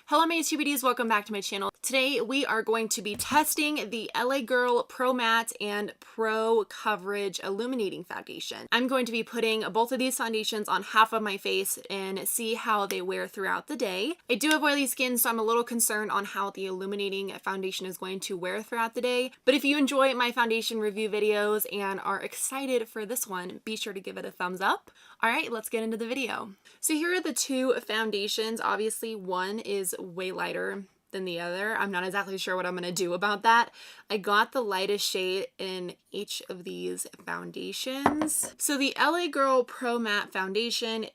Hello my HTBDs, welcome back to my channel. Today we are going to be testing the LA Girl Pro Matte and Pro Coverage Illuminating Foundation. I'm going to be putting both of these foundations on half of my face and see how they wear throughout the day. I do have oily skin, so I'm a little concerned on how the illuminating foundation is going to wear throughout the day. But if you enjoy my foundation review videos and are excited for this one, be sure to give it a thumbs up. All right, let's get into the video. So here are the two foundations. Obviously, one is way lighter than the other. I'm not exactly sure what I'm gonna do about that. I got the lightest shade in each of these foundations. So the LA Girl Pro Matte Foundation,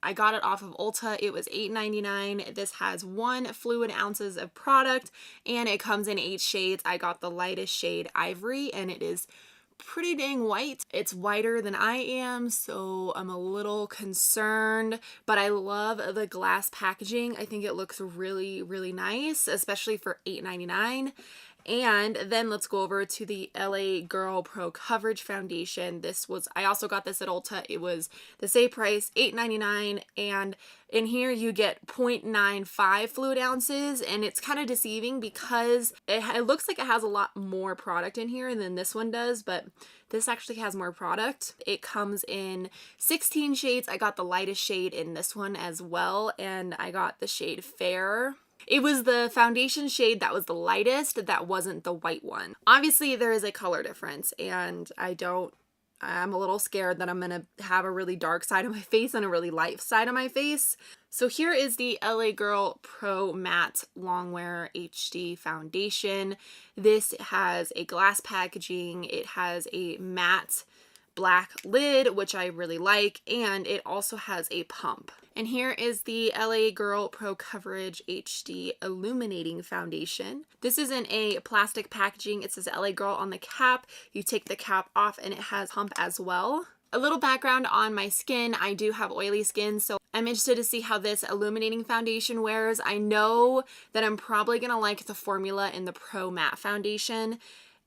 I got it off of Ulta. It was $8.99. This has 1 fluid ounces of product and it comes in 8 shades. I got the lightest shade Ivory and it is pretty dang white. It's whiter than I am, so I'm a little concerned, but I love the glass packaging. I think it looks really, really nice, especially for $8.99. And then let's go over to the LA Girl Pro Coverage Foundation. I also got this at Ulta. It was the same price, $8.99, and in here you get 0.95 fluid ounces, and it's kind of deceiving because it looks like it has a lot more product in here than this one does, but this actually has more product. It comes in 16 shades. I got the lightest shade in this one as well, and I got the shade Fair. It was the foundation shade that was the lightest, that wasn't the white one. Obviously, there is a color difference, and I'm a little scared that I'm gonna have a really dark side of my face and a really light side of my face. So here is the LA Girl Pro Matte Longwear HD Foundation. This has a glass packaging. It has a matte black lid, which I really like, and it also has a pump. And here is the LA Girl Pro Coverage HD Illuminating Foundation. This is in a plastic packaging. It says LA Girl on the cap. You take the cap off and it has pump as well. A little background on my skin. I do have oily skin, so I'm interested to see how this illuminating foundation wears. I know that I'm probably gonna like the formula in the Pro Matte Foundation,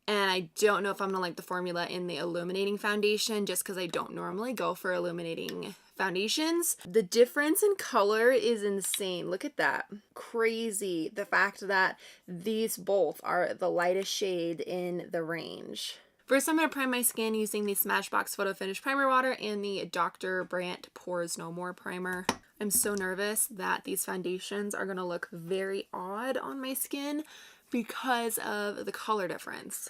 and I don't know if I'm gonna like the formula in the illuminating foundation just because I don't normally go for illuminating foundations. The difference in color is insane. Look at that. Crazy. The fact that these both are the lightest shade in the range. First, I'm going to prime my skin using the Smashbox Photo Finish Primer Water and the Dr. Brandt Pores No More Primer. I'm so nervous that these foundations are going to look very odd on my skin because of the color difference.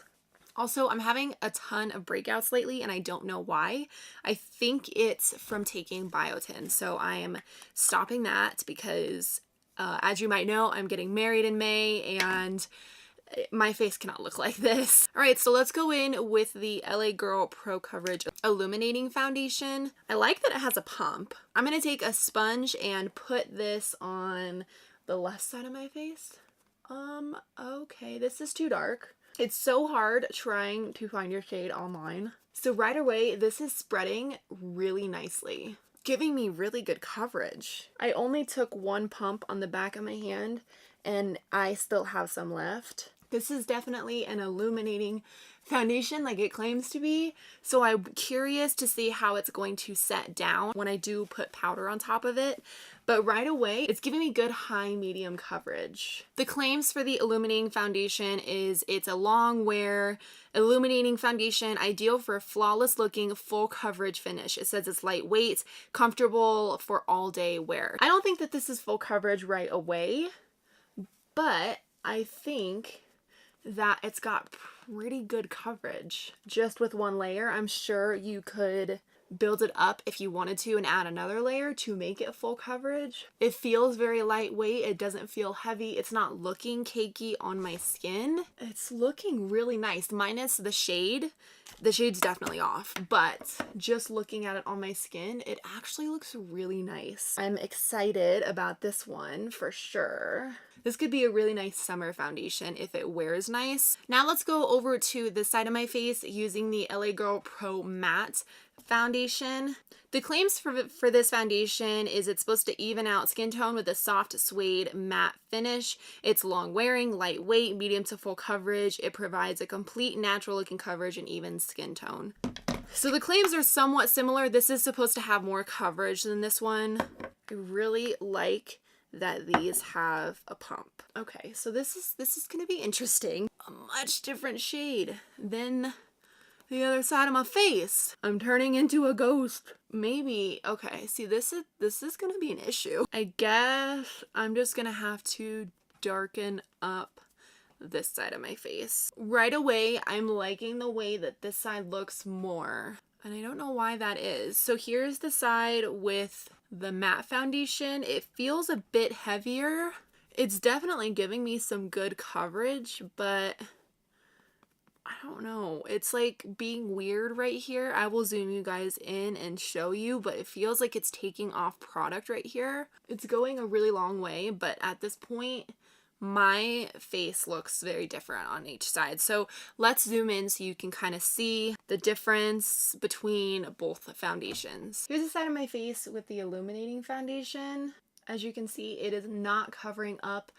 Also, I'm having a ton of breakouts lately and I don't know why. I think it's from taking biotin, so I am stopping that because as you might know, I'm getting married in May and my face cannot look like this. All right, so let's go in with the LA Girl Pro Coverage Illuminating Foundation. I like that it has a pump. I'm gonna take a sponge and put this on the left side of my face. Okay, this is too dark. It's so hard trying to find your shade online. So right away, this is spreading really nicely, giving me really good coverage. I only took 1 pump on the back of my hand and I still have some left. This is definitely an illuminating foundation like it claims to be, so I'm curious to see how it's going to set down when I do put powder on top of it. But right away, it's giving me good high medium coverage. The claims for the illuminating foundation is it's a long wear illuminating foundation, ideal for a flawless looking full coverage finish. It says it's lightweight, comfortable for all day wear. I don't think that this is full coverage right away, but I think that it's got pretty good coverage. Just with 1 layer, I'm sure you could build it up if you wanted to and add another layer to make it full coverage. It feels very lightweight. It doesn't feel heavy. It's not looking cakey on my skin. It's looking really nice, minus the shade. The shade's definitely off, but just looking at it on my skin, it actually looks really nice. I'm excited about this one for sure. This could be a really nice summer foundation if it wears nice. Now let's go over to the side of my face using the LA Girl Pro Matte Foundation. The claims for this foundation is it's supposed to even out skin tone with a soft suede matte finish. It's long wearing, lightweight, medium to full coverage. It provides a complete natural looking coverage and even skin tone. So the claims are somewhat similar. This is supposed to have more coverage than this one. I really like that these have a pump. Okay, so this is gonna be interesting. A much different shade than the other side of my face. I'm turning into a ghost. Maybe. Okay, see, this is gonna be an issue. I guess I'm just gonna have to darken up this side of my face. Right away, I'm liking the way that this side looks more. And I don't know why that is. So here's the side with the matte foundation. It feels a bit heavier. It's definitely giving me some good coverage, but I don't know. It's like being weird right here. I will zoom you guys in and show you, but it feels like it's taking off product right here. It's going a really long way, but at this point, my face looks very different on each side. So let's zoom in so you can kind of see the difference between both foundations. Here's the side of my face with the Illuminating foundation. As you can see, it is not covering up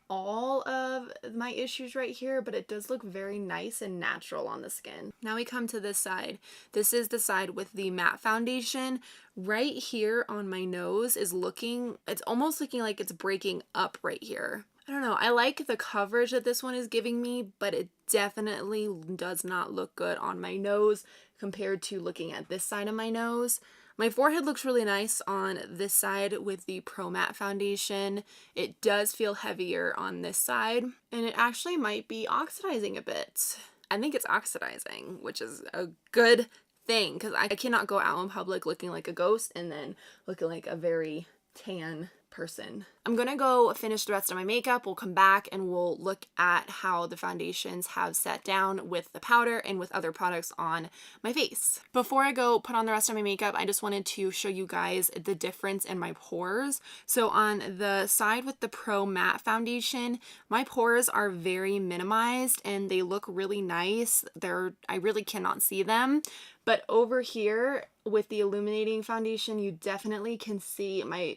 all of my issues right here, but it does look very nice and natural on the skin. Now we come to this side. This is the side with the matte foundation. Right here on my nose is it's almost looking like it's breaking up right here. I don't know. I like the coverage that this one is giving me, but it definitely does not look good on my nose compared to looking at this side of my nose. My forehead looks really nice on this side with the Pro Matte foundation. It does feel heavier on this side, and it actually might be oxidizing a bit. I think it's oxidizing, which is a good thing because I cannot go out in public looking like a ghost and then looking like a very tan person. I'm gonna go finish the rest of my makeup. We'll come back and we'll look at how the foundations have set down with the powder and with other products on my face. Before I go put on the rest of my makeup, I just wanted to show you guys the difference in my pores. So on the side with the Pro Matte foundation, my pores are very minimized and they look really nice. I really cannot see them. But over here with the Illuminating foundation, you definitely can see my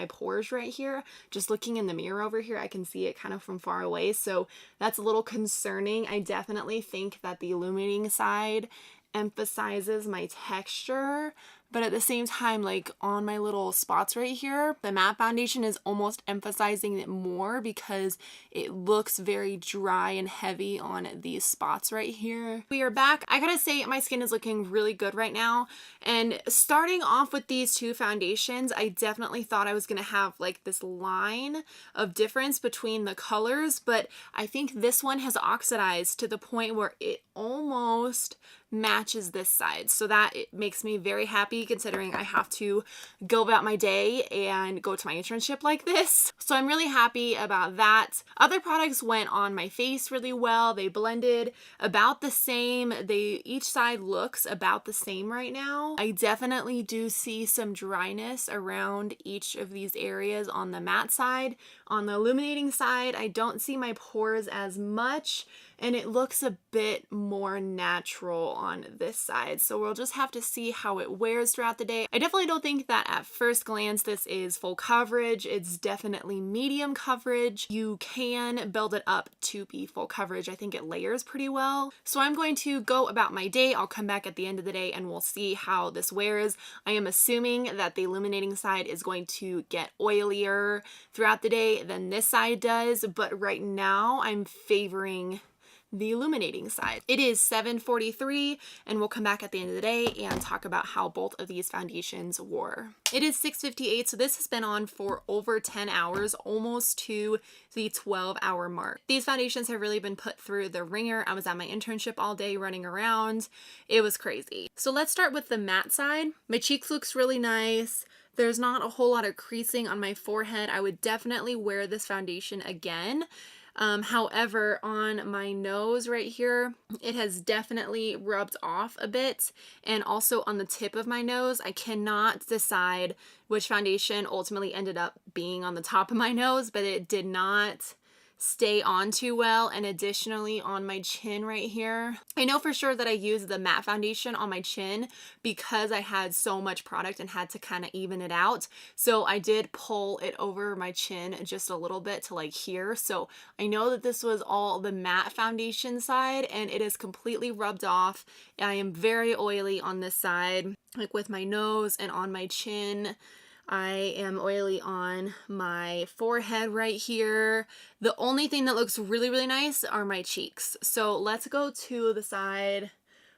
pores right here. Just looking in the mirror over here, I can see it kind of from far away. So that's a little concerning. I definitely think that the Illuminating side emphasizes my texture, but at the same time, like on my little spots right here, the matte foundation is almost emphasizing it more because it looks very dry and heavy on these spots right here. We are back. I gotta say my skin is looking really good right now. And starting off with these two foundations, I definitely thought I was gonna have like this line of difference between the colors, but I think this one has oxidized to the point where it almost matches this side. So that it makes me very happy considering I have to go about my day and go to my internship like this. So I'm really happy about that. Other products went on my face really well. They blended about the same. Each side looks about the same right now. I definitely do see some dryness around each of these areas on the matte side. On the Illuminating side, I don't see my pores as much, and it looks a bit more natural on this side. So we'll just have to see how it wears throughout the day. I definitely don't think that at first glance this is full coverage. It's definitely medium coverage. You can build it up to be full coverage. I think it layers pretty well. So I'm going to go about my day. I'll come back at the end of the day and we'll see how this wears. I am assuming that the Illuminating side is going to get oilier throughout the day than this side does, but right now I'm favoring the Illuminating side. It is 7:43 and we'll come back at the end of the day and talk about how both of these foundations wore. It is 6:58, so this has been on for over 10 hours, almost to the 12-hour mark. These foundations have really been put through the ringer. I was at my internship all day running around. It was crazy. So let's start with the matte side. My cheeks looks really nice. There's not a whole lot of creasing on my forehead. I would definitely wear this foundation again. However, on my nose right here, it has definitely rubbed off a bit, and also on the tip of my nose. I cannot decide which foundation ultimately ended up being on the top of my nose, but it did not stay on too well. And additionally on my chin right here, I know for sure that I used the matte foundation on my chin because I had so much product and had to kind of even it out. So I did pull it over my chin just a little bit to like here. So I know that this was all the matte foundation side and it is completely rubbed off. I am very oily on this side, like with my nose and on my chin. I am oily on my forehead right here. The only thing that looks really, really nice are my cheeks. So let's go to the side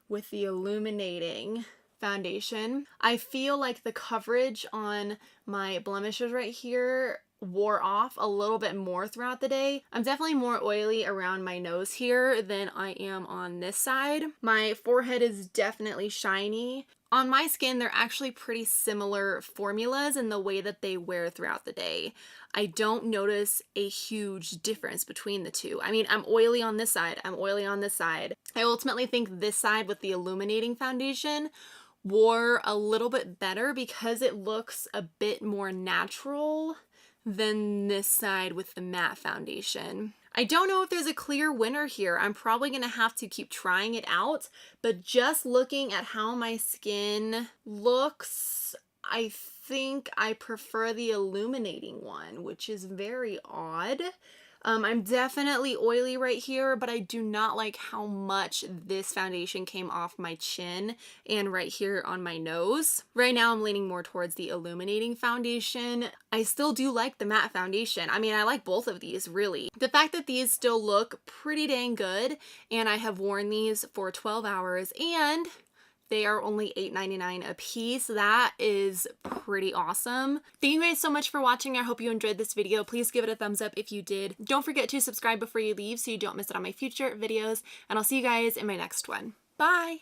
with the Illuminating foundation. I feel like the coverage on my blemishes right here wore off a little bit more throughout the day. I'm definitely more oily around my nose here than I am on this side. My forehead is definitely shiny. On my skin, they're actually pretty similar formulas in the way that they wear throughout the day. I don't notice a huge difference between the two. I mean, I'm oily on this side, I'm oily on this side. I ultimately think this side with the Illuminating foundation wore a little bit better because it looks a bit more natural than this side with the matte foundation. I don't know if there's a clear winner here. I'm probably going to have to keep trying it out, but just looking at how my skin looks, I think I prefer the Illuminating one, which is very odd. I'm definitely oily right here, but I do not like how much this foundation came off my chin and right here on my nose. Right now I'm leaning more towards the Illuminating foundation. I still do like the matte foundation. I mean, I like both of these, really. The fact that these still look pretty dang good, and I have worn these for 12 hours, and they are only $8.99 a piece. That is pretty awesome. Thank you guys so much for watching. I hope you enjoyed this video. Please give it a thumbs up if you did. Don't forget to subscribe before you leave so you don't miss out on my future videos, and I'll see you guys in my next one. Bye!